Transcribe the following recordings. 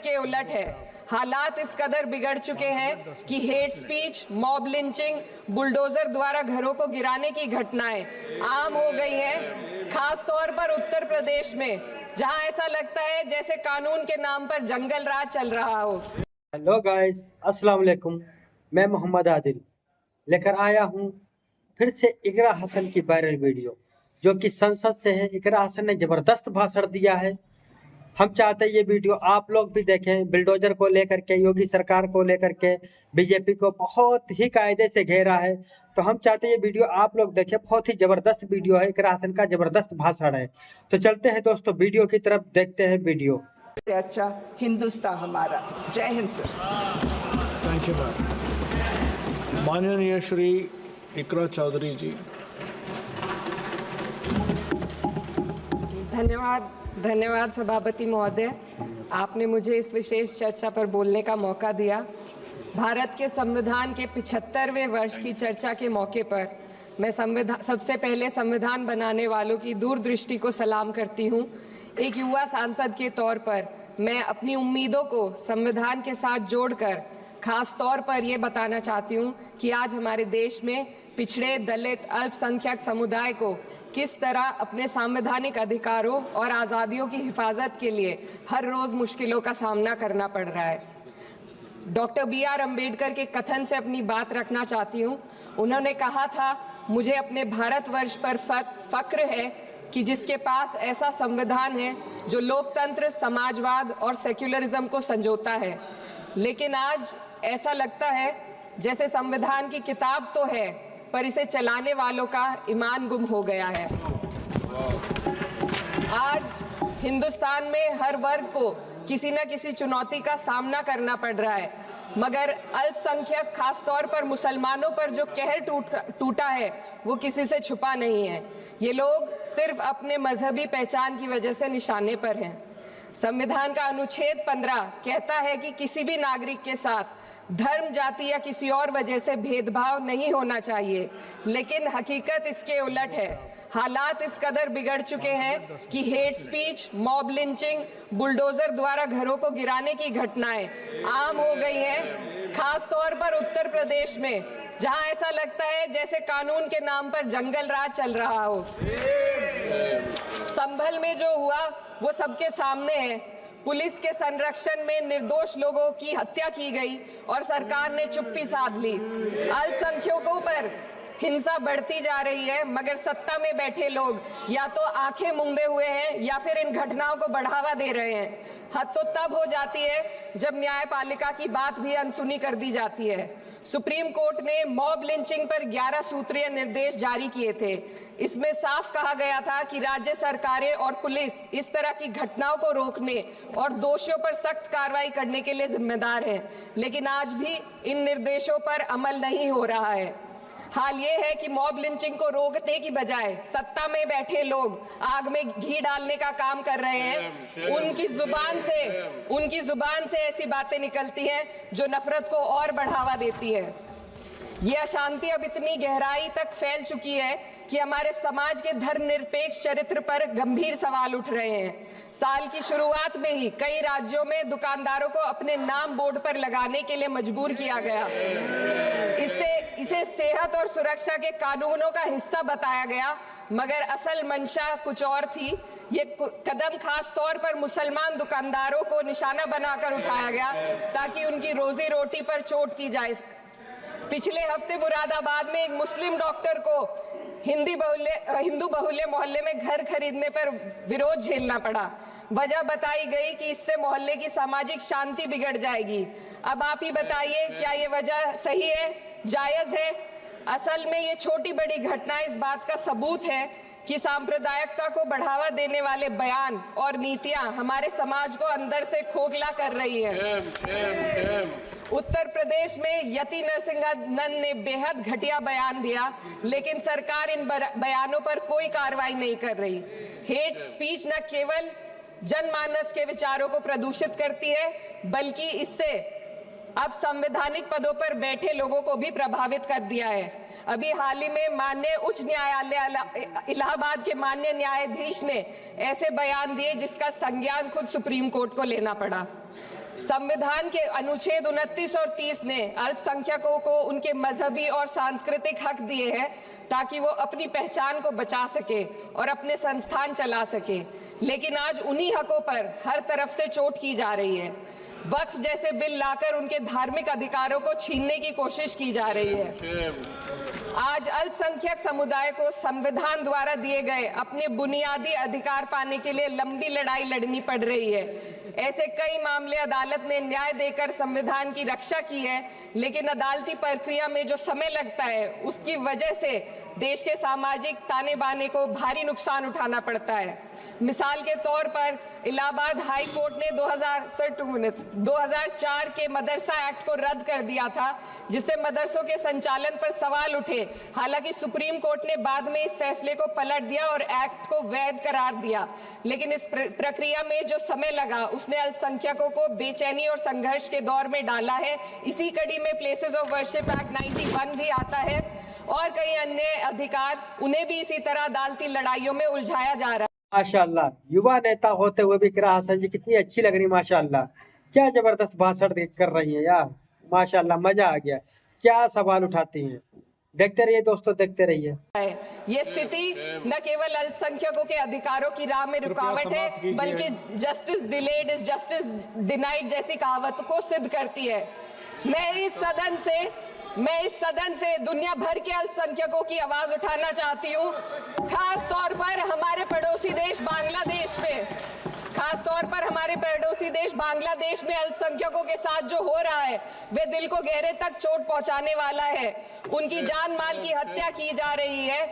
के उलट है। हालात इस कदर बिगड़ चुके हैं कि hate speech, mob lynching, bulldozer द्वारा घरों को गिराने की घटनाएं आम हो गई हैं, खास तौर पर उत्तर प्रदेश में, जहां ऐसा लगता है जैसे कानून के नाम पर जंगल राज चल रहा हो। हेलो गाइस, अस्सलाम वालेकुम। मैं मोहम्मद आदिल लेकर आया हूं फिर से इकरा हसन की वायरल वीडियो, जो कि संसद से है। इकरा हसन ने जबरदस्त भाषण दिया है। हम चाहते हैं ये वीडियो आप लोग भी देखें। बिल्डोजर को लेकर के, योगी सरकार को लेकर के बीजेपी को बहुत ही कायदे से घेरा है। तो हम चाहते हैं ये वीडियो आप लोग देखें। बहुत ही जबरदस्त वीडियो है, इकरा हसन का जबरदस्त भाषण है। तो चलते हैं दोस्तों वीडियो की तरफ, देखते हैं वीडियो। अच्छा हिंदुस्तान हमारा। जय Hind sir. Thank you ma'am. माननीय श्री इकरा चौधरी जी। धन्यवाद सभापति महोदय, आपने मुझे इस विशेष चर्चा पर बोलने का मौका दिया। भारत के संविधान के 75वें वर्ष की चर्चा के मौके पर मैं सबसे पहले संविधान बनाने वालों की दूरदृष्टि को सलाम करती हूँ। एक युवा सांसद के तौर पर मैं अपनी उम्मीदों को संविधान के साथ जोड़कर खास तौर पर ये बताना चाहती हूँ कि आज हमारे देश में पिछड़े, दलित, अल्पसंख्यक समुदाय को किस तरह अपने संवैधानिक अधिकारों और आज़ादियों की हिफाजत के लिए हर रोज़ मुश्किलों का सामना करना पड़ रहा है। Doctor B.R. अम्बेडकर के कथन से अपनी बात रखना चाहती हूँ। उन्होंने कहा था, मुझे अपने भारतवर्ष पर फक्र है कि जिसके पास ऐसा संविधान है जो लोकतंत्र, समाजवाद और सेक्युलरिज्म को संजोता है। लेकिन आज ऐसा लगता है जैसे संविधान की किताब तो है, पर इसे चलाने वालों का ईमान गुम हो गया है। आज हिंदुस्तान में हर वर्ग को किसी न किसी चुनौती का सामना करना पड़ रहा है, मगर अल्पसंख्यक, खास तौर पर मुसलमानों पर जो कहर टूटा है वो किसी से छुपा नहीं है। ये लोग सिर्फ अपने मजहबी पहचान की वजह से निशाने पर हैं। संविधान का अनुच्छेद 15 कहता है कि किसी भी नागरिक के साथ धर्म, जाति या किसी और वजह से भेदभाव नहीं होना चाहिए, लेकिन हकीकत इसके उलट है। हालात इस कदर बिगड़ चुके हैं कि hate speech, mob lynching, bulldozer द्वारा घरों को गिराने की घटनाएं आम हो गई हैं, खास तौर पर उत्तर प्रदेश में, जहां ऐसा लगता है जैसे कानून के नाम पर जंगल राज चल रहा हो। संभल में जो हुआ वो सबके सामने है। पुलिस के संरक्षण में निर्दोष लोगों की हत्या की गई और सरकार ने चुप्पी साध ली। अल्पसंख्यकों पर हिंसा बढ़ती जा रही है, मगर सत्ता में बैठे लोग या तो आंखें मूंदे हुए हैं या फिर इन घटनाओं को बढ़ावा दे रहे हैं। हद तो तब हो जाती है जब न्यायपालिका की बात भी अनसुनी कर दी जाती है। सुप्रीम कोर्ट ने मॉब लिंचिंग पर 11 सूत्रीय निर्देश जारी किए थे। इसमें साफ कहा गया था कि राज्य सरकारें और पुलिस इस तरह की घटनाओं को रोकने और दोषियों पर सख्त कार्रवाई करने के लिए जिम्मेदार है, लेकिन आज भी इन निर्देशों पर अमल नहीं हो रहा है। हाल ये है कि मॉब लिंचिंग को रोकने की बजाय सत्ता में बैठे लोग आग में घी डालने का काम कर रहे हैं। उनकी जुबान से ऐसी बातें निकलती हैं जो नफरत को और बढ़ावा देती है। ये अशांति अब इतनी गहराई तक फैल चुकी है कि हमारे समाज के धर्मनिरपेक्ष चरित्र पर गंभीर सवाल उठ रहे हैं। साल की शुरुआत में ही कई राज्यों में दुकानदारों को अपने नाम बोर्ड पर लगाने के लिए मजबूर किया गया। इसे सेहत और सुरक्षा के कानूनों का हिस्सा बताया गया, मगर असल मंशा कुछ और थी। ये कदम खास तौर पर मुसलमान दुकानदारों को निशाना बनाकर उठाया गया ताकि उनकी रोजी रोटी पर चोट की जाए। पिछले हफ्ते मुरादाबाद में एक मुस्लिम डॉक्टर को हिंदू बहुल्य मोहल्ले में घर खरीदने पर विरोध झेलना पड़ा। वजह बताई गई कि इससे मोहल्ले की सामाजिक शांति बिगड़ जाएगी। अब आप ही बताइए, क्या ये वजह सही है, जायज है? असल में ये छोटी बड़ी घटना इस बात का सबूत है कि सांप्रदायिकता को बढ़ावा देने वाले बयान और नीतियां हमारे समाज को अंदर से खोखला कर रही है। उत्तर प्रदेश में यति नरसिंहन ने बेहद घटिया बयान दिया, लेकिन सरकार इन बयानों पर कोई कार्रवाई नहीं कर रही। हेट स्पीच न केवल जनमानस के विचारों को प्रदूषित करती है, बल्कि इससे अब संवैधानिक पदों पर बैठे लोगों को भी प्रभावित कर दिया है। अभी हाल ही में माननीय उच्च न्यायालय इलाहाबाद के माननीय न्यायाधीश ने ऐसे बयान दिए जिसका संज्ञान खुद सुप्रीम कोर्ट को लेना पड़ा। संविधान के अनुच्छेद 29 और 30 ने अल्पसंख्यकों को उनके मजहबी और सांस्कृतिक हक दिए हैं ताकि वो अपनी पहचान को बचा सके और अपने संस्थान चला सके, लेकिन आज उन्हीं हकों पर हर तरफ से चोट की जा रही है। वक्फ जैसे बिल लाकर उनके धार्मिक अधिकारों को छीनने की कोशिश की जा रही है। आज अल्पसंख्यक समुदाय को संविधान द्वारा दिए गए अपने बुनियादी अधिकार पाने के लिए लंबी लड़ाई लड़नी पड़ रही है। ऐसे कई मामले अदालत ने न्याय देकर संविधान की रक्षा की है, लेकिन अदालती प्रक्रिया में जो समय लगता है उसकी वजह से देश के सामाजिक ताने बाने को भारी नुकसान उठाना पड़ता है। मिसाल के तौर पर इलाहाबाद हाई कोर्ट ने 2004 के मदरसा एक्ट को रद्द कर दिया था, जिससे मदरसों के संचालन पर सवाल उठे। हालांकि सुप्रीम कोर्ट ने बाद में इस फैसले को पलट दिया और एक्ट को वैध करार दिया, लेकिन इस प्रक्रिया में जो समय लगा उसने अल्पसंख्यकों को बेचैनी और संघर्ष के दौर में डाला है। इसी कड़ी में प्लेसेस ऑफ वर्शिप एक्ट 91 भी आता है और कई अन्य अधिकार, उन्हें भी इसी तरह अदालती लड़ाइयों में उलझाया जा रहा है। माशाल्लाह, युवा नेता होते हुए भी इकरा हसन जी कितनी अच्छी लग रही, माशाल्लाह क्या जबरदस्त भाषण कर रही है यार, माशाल्लाह मजा आ गया। क्या सवाल उठाती हैं, देखते रहिए दोस्तों, देखते रहिए। ये स्थिति न केवल अल्पसंख्यकों के अधिकारों की राह में रुकावट है, बल्कि justice delayed is justice denied जैसी कहावत को सिद्ध करती है। मैं इस सदन से दुनिया भर के अल्पसंख्यकों की आवाज उठाना चाहती हूँ, खास तौर पर हमारे पड़ोसी देश बांग्लादेश में अल्पसंख्यकों के साथ जो हो रहा है वे दिल को गहरे तक चोट पहुंचाने वाला है। उनकी जान माल की हत्या की जा रही है।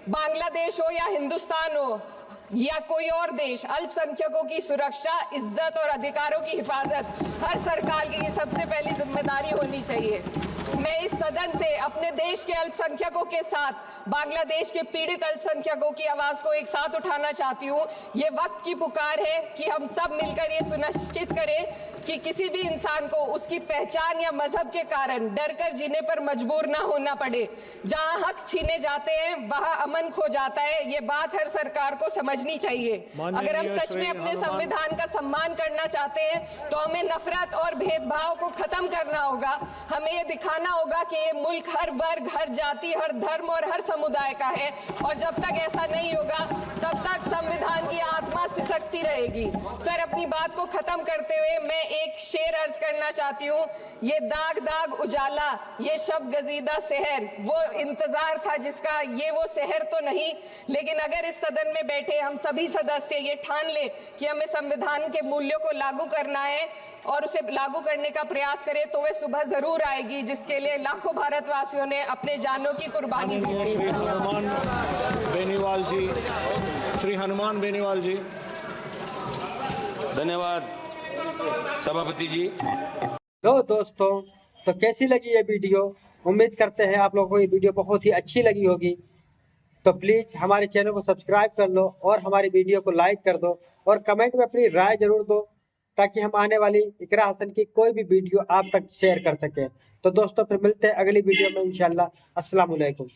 बांग्लादेश हो या हिंदुस्तान हो या कोई और देश, अल्पसंख्यकों की सुरक्षा, इज्जत और अधिकारों की हिफाजत हर सरकार की सबसे पहली जिम्मेदारी होनी चाहिए। मैं इस सदन से अपने देश के अल्पसंख्यकों के साथ बांग्लादेश के पीड़ित अल्पसंख्यकों की आवाज को एक साथ उठाना चाहती हूँ। ये वक्त की पुकार है कि हम सब मिलकर ये सुनिश्चित करें कि किसी भी इंसान को उसकी पहचान या मजहब के कारण डर कर जीने पर मजबूर ना होना पड़े। जहाँ हक छीने जाते हैं वहाँ अमन खो जाता है। ये बात हर सरकार को समझनी चाहिए। अगर हम सच में अपने संविधान का सम्मान करना चाहते हैं तो हमें नफरत और भेदभाव को खत्म करना होगा। हमें ये दिखाना होगा कि ये मुल्क हर वर्ग, हर जाति, हर धर्म और हर समुदाय का है, और जब तक ऐसा नहीं होगा तब तक संविधान की आत्मा सिसकती रहेगी। सर, अपनी बात को खत्म करते हुए मैं एक शेर अर्ज करना चाहती हूँ। ये दाग दाग उजाला, ये शब गजीदा शहर, वो इंतजार था जिसका ये वो शहर तो नहीं। लेकिन अगर इस सदन में बैठे हम सभी सदस्य ये ठान ले कि हमें संविधान के मूल्यों को लागू करना है और उसे लागू करने का प्रयास करें, तो वे सुबह जरूर आएगी जिसके लिए लाखों भारतवासियों ने अपने जानों की कुर्बानी दी थी। श्री हनुमान बेनीवाल जी। धन्यवाद सभापति जी। लो दोस्तों, तो कैसी लगी ये वीडियो? उम्मीद करते हैं आप लोगों को ये वीडियो बहुत ही अच्छी लगी होगी। तो प्लीज़ हमारे चैनल को सब्सक्राइब कर लो और हमारी वीडियो को लाइक कर दो और कमेंट में अपनी राय जरूर दो, ताकि हम आने वाली इकरा हसन की कोई भी वीडियो आप तक शेयर कर सकें। तो दोस्तों, फिर मिलते हैं अगली वीडियो में इंशाल्लाह। अस्सलाम वालेकुम।